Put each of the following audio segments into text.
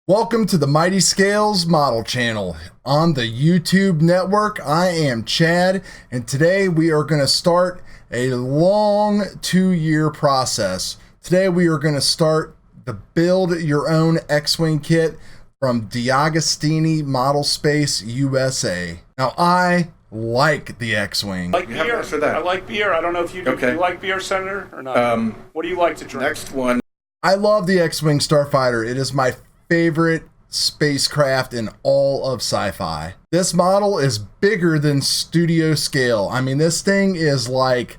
Welcome to the Mighty Scales model channel on the YouTube network. I am Chad, and today we are going to start a long 2-year process. Today we are going to start the build your own X-Wing kit from Deagostini Model Space USA. Now I like the X-Wing. Like beer. I like beer. I don't know if you do. Okay. Do you like beer, Senator, or not? What do you like to drink? Next one. I love the X-Wing Starfighter. It is my favorite spacecraft in all of sci-fi. This model is bigger than studio scale. I mean, this thing is like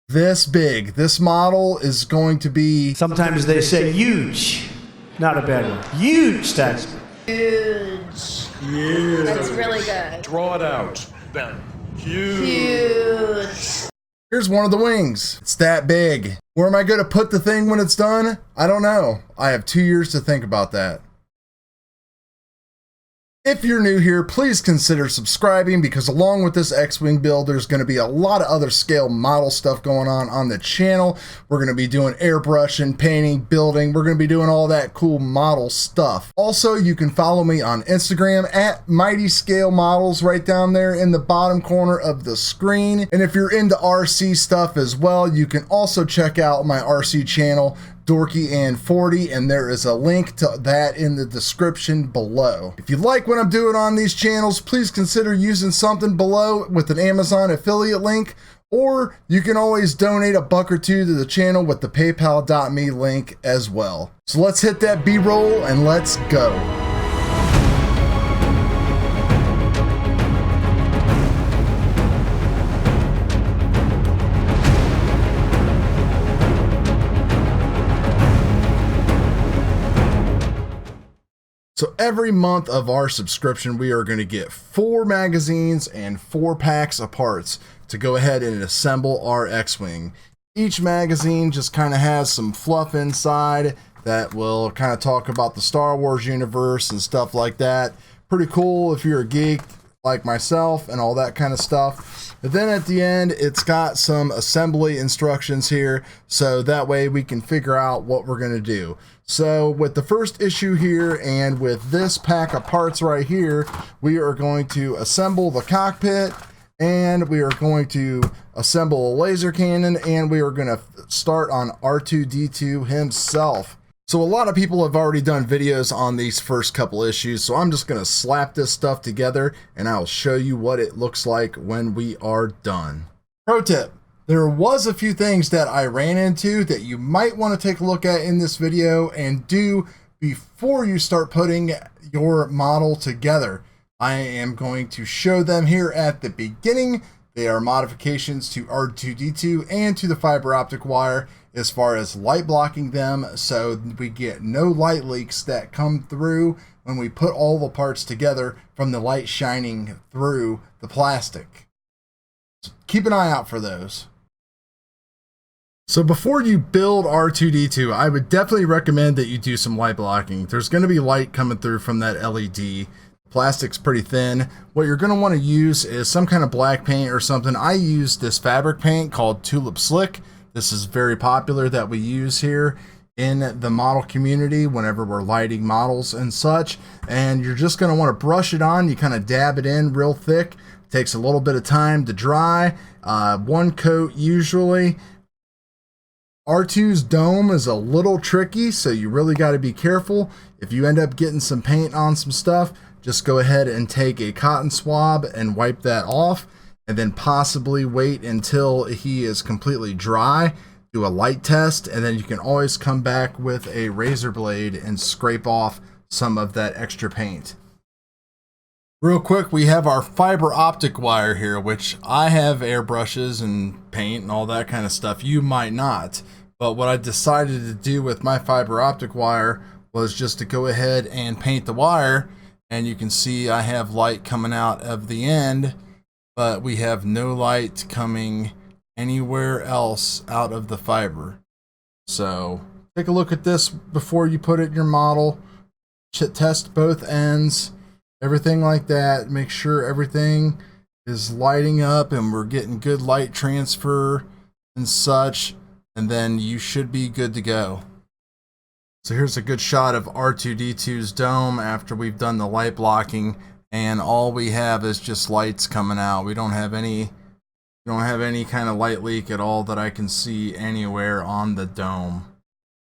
this big. This model is going to be... Sometimes they say huge. Not a bad one. Huge, that's Huge. Huge. That's really good. Draw it out. Ben. Huge. Here's one of the wings. It's that big. Where am I going to put the thing when it's done? I don't know. I have 2 years to think about that. If you're new here, please consider subscribing, because along with this X-Wing build, there's going to be a lot of other scale model stuff going on the channel. We're going to be doing airbrushing, painting, building. We're going to be doing all that cool model stuff. Also, you can follow me on Instagram at Mighty Scale Models right down there in the bottom corner of the screen. And if you're into RC stuff as well, you can also check out my RC channel, Dorky and 40, and there is a link to that in the description below. If you like what I'm doing on these channels, please consider using something below with an Amazon affiliate link, or you can always donate $1 or $2 to the channel with the paypal.me link as well. So let's hit that B-roll and let's go. So every month of our subscription, we are going to get 4 magazines and 4 packs of parts to go ahead and assemble our X-Wing. Each magazine just kind of has some fluff inside that will kind of talk about the Star Wars universe and stuff like that. Pretty cool if you're a geek like myself and all that kind of stuff. But then at the end, it's got some assembly instructions here, so that way we can figure out what we're going to do. So with the first issue here and with this pack of parts right here, we are going to assemble the cockpit, and we are going to assemble a laser cannon, and we are going to start on R2-D2 himself. So a lot of people have already done videos on these first couple issues, so I'm just going to slap this stuff together and I'll show you what it looks like when we are done. Pro tip: there was a few things that I ran into that you might want to take a look at in this video and do before you start putting your model together. I am going to show them here at the beginning. They are modifications to R2-D2 and to the fiber optic wire as far as light blocking them, so we get no light leaks that come through when we put all the parts together from the light shining through the plastic. So keep an eye out for those. So before you build R2-D2, I would definitely recommend that you do some light blocking. There's going to be light coming through from that LED. Plastic's pretty thin. What you're going to want to use is some kind of black paint or something. I use this fabric paint called Tulip Slick. This is very popular that we use here in the model community whenever we're lighting models and such. And you're just going to want to brush it on. You kind of dab it in real thick. It takes a little bit of time to dry. 1 coat usually. R2's dome is a little tricky, so you really got to be careful. If you end up getting some paint on some stuff, just go ahead and take a cotton swab and wipe that off, and then possibly wait until he is completely dry. Do a light test, and then you can always come back with a razor blade and scrape off some of that extra paint. Real quick, we have our fiber optic wire here, which I have airbrushes and paint and all that kind of stuff. You might not. But what I decided to do with my fiber optic wire was just to go ahead and paint the wire. And you can see I have light coming out of the end, but we have no light coming anywhere else out of the fiber. So take a look at this before you put it in your model. Test both ends, everything like that. Make sure everything is lighting up and we're getting good light transfer and such. And then you should be good to go. So here's a good shot of R2-D2's dome after we've done the light blocking, and all we have is just lights coming out. We don't have any kind of light leak at all that I can see anywhere on the dome.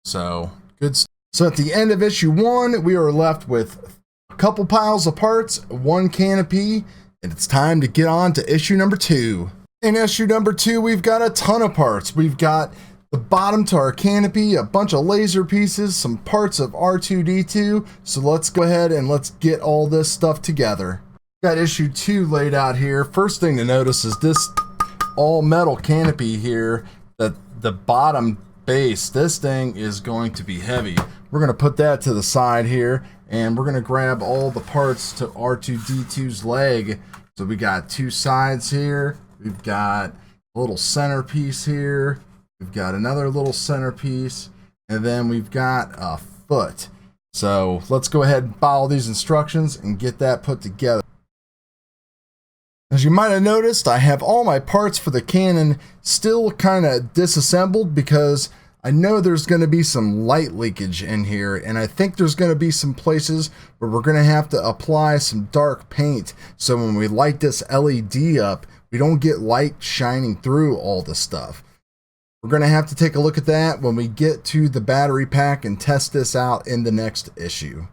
So good. So at the end of issue 1, we are left with a couple piles of parts, 1 canopy, and it's time to get on to issue number 2. In issue number 2, we've got a ton of parts. We've got the bottom to our canopy, a bunch of laser pieces, some parts of R2-D2. So let's go ahead and let's get all this stuff together. Got issue 2 laid out here. First thing to notice is this all metal canopy here, that the bottom base, this thing is going to be heavy. We're going to put that to the side here, and we're going to grab all the parts to R2-D2's leg. So we got 2 sides here. We've got a little centerpiece here. We've got another little centerpiece, and then we've got a foot. So let's go ahead and follow these instructions and get that put together. As you might have noticed, I have all my parts for the cannon still kind of disassembled because I know there's going to be some light leakage in here, and I think there's going to be some places where we're going to have to apply some dark paint so when we light this LED up, we don't get light shining through all the stuff. We're going to have to take a look at that when we get to the battery pack and test this out in the next issue.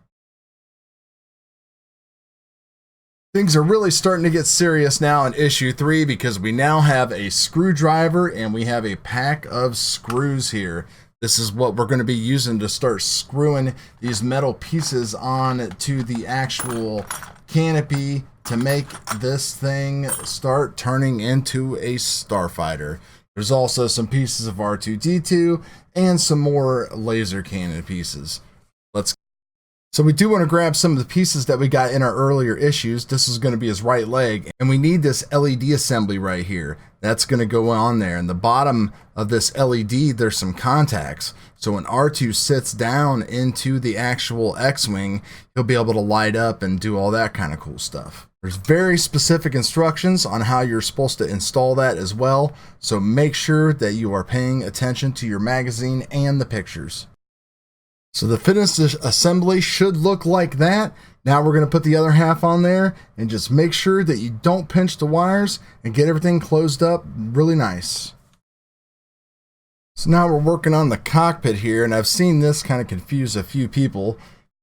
Things are really starting to get serious now in issue 3 because we now have a screwdriver and we have a pack of screws here. This is what we're going to be using to start screwing these metal pieces on to the actual canopy to make this thing start turning into a starfighter. There's also some pieces of R2-D2 and some more laser cannon pieces. So we do want to grab some of the pieces that we got in our earlier issues. This is going to be his right leg, and we need this LED assembly right here. That's going to go on there. And the bottom of this LED, there's some contacts. So when R2 sits down into the actual X-Wing, he'll be able to light up and do all that kind of cool stuff. There's very specific instructions on how you're supposed to install that as well. So make sure that you are paying attention to your magazine and the pictures. So the finished assembly should look like that. Now we're going to put the other half on there and just make sure that you don't pinch the wires and get everything closed up really nice. So now we're working on the cockpit here, and I've seen this kind of confuse a few people.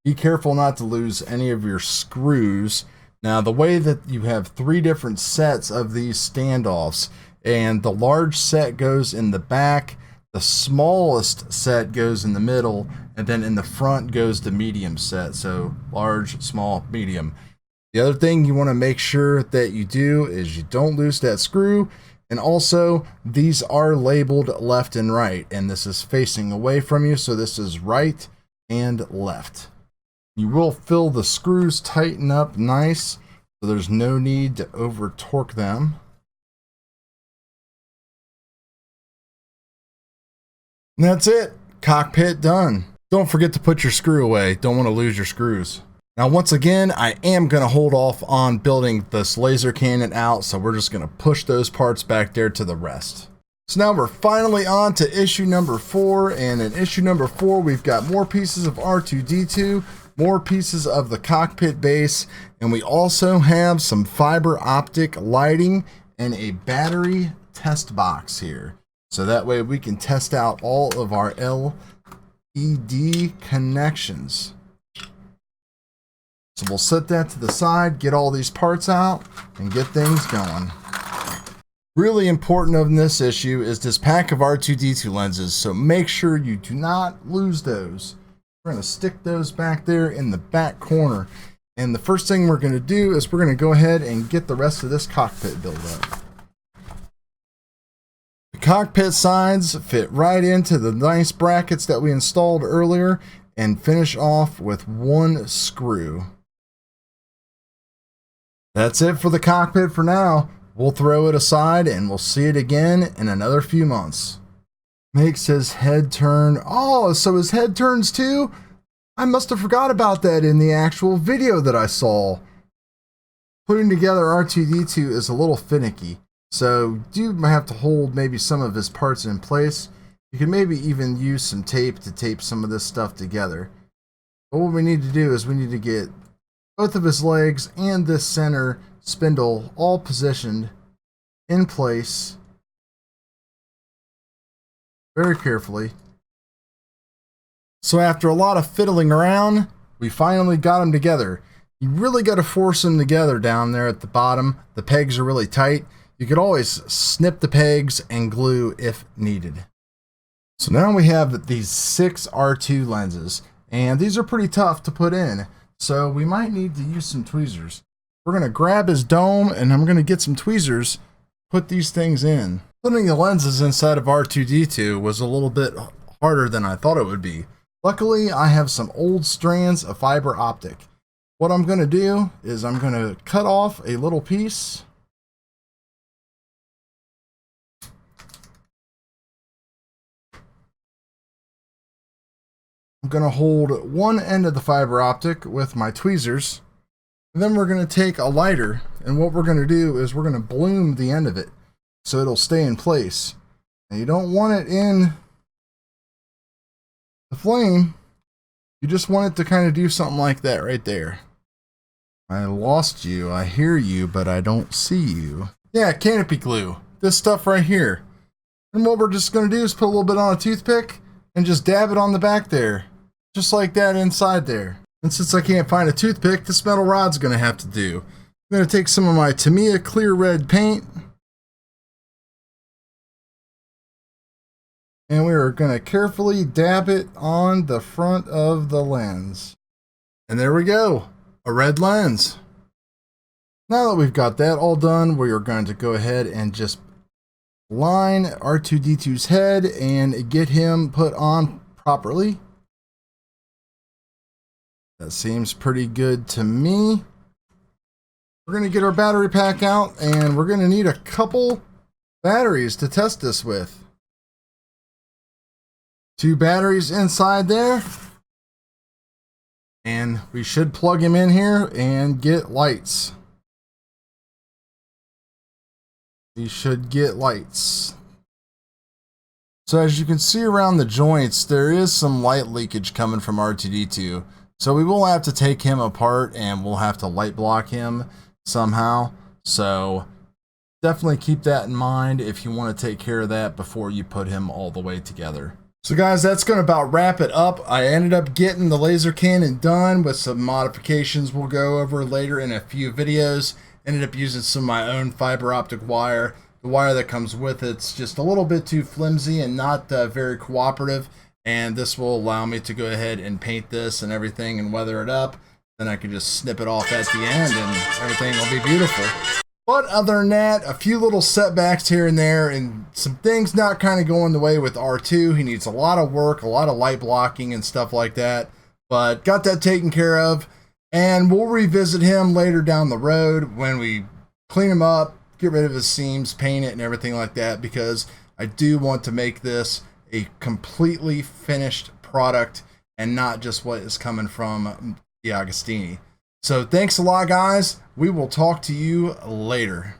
Be careful not to lose any of your screws. Now the way that you have 3 different sets of these standoffs, and the large set goes in the back, the smallest set goes in the middle, and then in the front goes the medium set. So large, small, medium. The other thing you want to make sure that you do is you don't lose that screw. And also these are labeled left and right, and this is facing away from you. So this is right and left. You will feel the screws tighten up nice, so there's no need to over torque them. And that's it. Cockpit done. Don't forget to put your screw away. Don't want to lose your screws. Now, once again, I am going to hold off on building this laser cannon out, so we're just going to push those parts back there to the rest. So now we're finally on to issue number 4, and in issue number 4, we've got more pieces of R2-D2, more pieces of the cockpit base, and we also have some fiber optic lighting and a battery test box here. So that way we can test out all of our LED connections. So we'll set that to the side, get all these parts out, and get things going. Really important in this issue is this pack of R2-D2 lenses, so make sure you do not lose those. We're going to stick those back there in the back corner. And the first thing we're going to do is we're going to go ahead and get the rest of this cockpit built up. The cockpit sides fit right into the nice brackets that we installed earlier and finish off with 1 screw. That's it for the cockpit for now. We'll throw it aside and we'll see it again in another few months. Makes his head turn. Oh, so his head turns too? I must have forgot about that in the actual video that I saw. Putting together R2-D2 is a little finicky, so you might have to hold maybe some of his parts in place You can maybe even use some tape to tape some of this stuff together. But what we need to do is we need to get both of his legs and this center spindle all positioned in place very carefully. So after a lot of fiddling around, we finally got them together. You really got to force them together down there at the bottom. The pegs are really tight. You could always snip the pegs and glue if needed. So now we have these 6 R2 lenses, and these are pretty tough to put in. So we might need to use some tweezers. We're going to grab his dome and I'm going to get some tweezers, put these things in. Putting the lenses inside of R2-D2 was a little bit harder than I thought it would be. Luckily, I have some old strands of fiber optic. What I'm going to do is I'm going to cut off a little piece. I'm going to hold one end of the fiber optic with my tweezers. And then we're going to take a lighter, and what we're going to do is we're going to bloom the end of it so it'll stay in place. And you don't want it in the flame. You just want it to kind of do something like that right there. I lost you. I hear you, but I don't see you. Yeah, canopy glue. This stuff right here. And what we're just going to do is put a little bit on a toothpick and just dab it on the back there. Just like that inside there. And since I can't find a toothpick, this metal rod's going to have to do. I'm going to take some of my TAMIYA clear red paint. And we are going to carefully dab it on the front of the lens. And there we go. A red lens. Now that we've got that all done, we are going to go ahead and just line R2-D2's head and get him put on properly. That seems pretty good to me. We're going to get our battery pack out and we're going to need a couple batteries to test this with. 2 batteries inside there. And we should plug him in here and get lights. We should get lights. So as you can see around the joints, there is some light leakage coming from R2-D2. So we will have to take him apart and we'll have to light block him somehow. So definitely keep that in mind if you want to take care of that before you put him all the way together. So guys, that's going to about wrap it up. I ended up getting the laser cannon done with some modifications we'll go over later in a few videos. Ended up using some of my own fiber optic wire. The wire that comes with it's just a little bit too flimsy and not very cooperative. And this will allow me to go ahead and paint this and everything and weather it up. Then I can just snip it off at the end and everything will be beautiful. But other than that, a few little setbacks here and there and some things not kind of going the way with R2. He needs a lot of work, a lot of light blocking and stuff like that. But got that taken care of. And we'll revisit him later down the road when we clean him up, get rid of his seams, paint it and everything like that. Because I do want to make this a completely finished product and not just what is coming from Deagostini. So thanks a lot, guys. We will talk to you later.